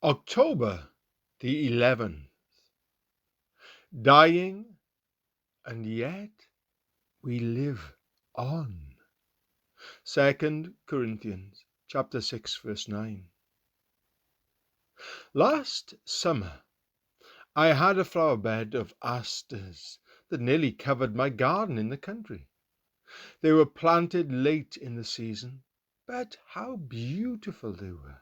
October the 11th. Dying, and yet we live on. 2 Corinthians chapter 6, verse 9. Last summer, I had a flower bed of asters that nearly covered my garden in the country. They were planted late in the season, but how beautiful they were!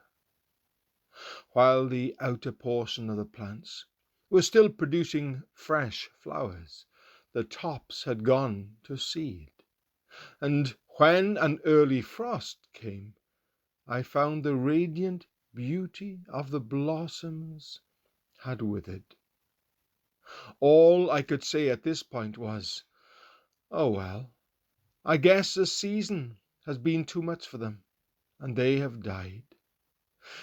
While the outer portion of the plants were still producing fresh flowers, the tops had gone to seed, and when an early frost came, I found the radiant beauty of the blossoms had withered. All I could say at this point was, "Oh well, I guess the season has been too much for them, and they have died."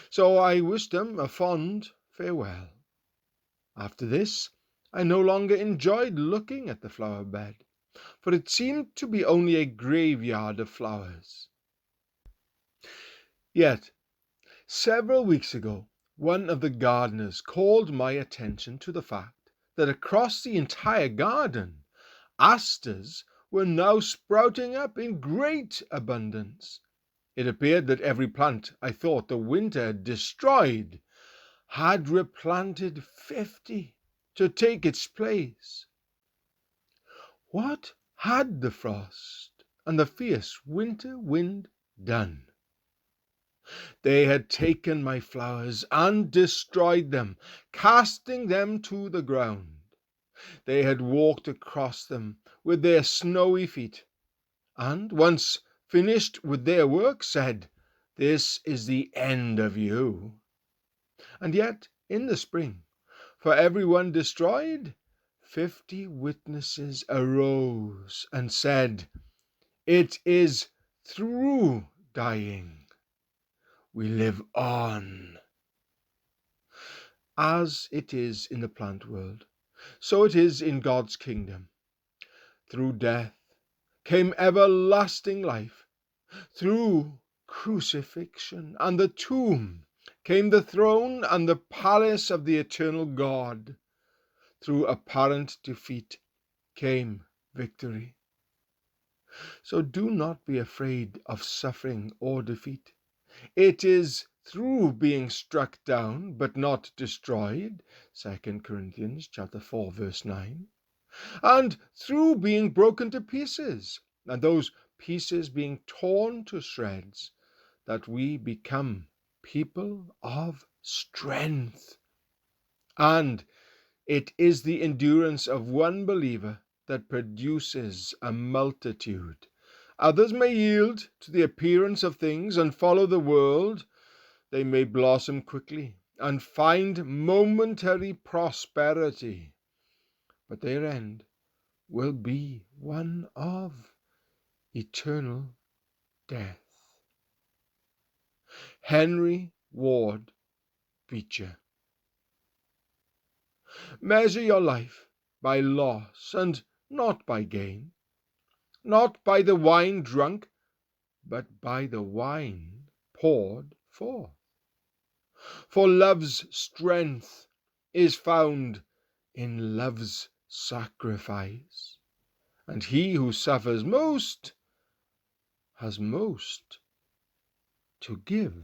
So I wished them a fond farewell. After this, I no longer enjoyed looking at the flower bed, for it seemed to be only a graveyard of flowers. Yet, several weeks ago, one of the gardeners called my attention to the fact that across the entire garden, asters were now sprouting up in great abundance. It appeared that every plant I thought the winter had destroyed had replanted 50 to take its place. What had the frost and the fierce winter wind done? They had taken my flowers and destroyed them, casting them to the ground. They had walked across them with their snowy feet, and once finished with their work said, "This is the end of you." And yet, in the spring, for every one destroyed, 50 witnesses arose and said, "It is through dying we live on." As it is in the plant world, so it is in God's kingdom. Through death came everlasting life. Through crucifixion and the tomb came the throne and the palace of the eternal God. Through apparent defeat came victory. So do not be afraid of suffering or defeat. It is through being struck down but not destroyed, 2 Corinthians chapter 4, verse 9, and through being broken to pieces, and those pieces being torn to shreds, that we become people of strength. And it is the endurance of one believer that produces a multitude. Others may yield to the appearance of things and follow the world. They may blossom quickly and find momentary prosperity, but their end will be one of eternal death. Henry Ward Beecher. Measure your life by loss and not by gain, not by the wine drunk, but by the wine poured forth. For love's strength is found in love's sacrifice, and he who suffers most has most to give.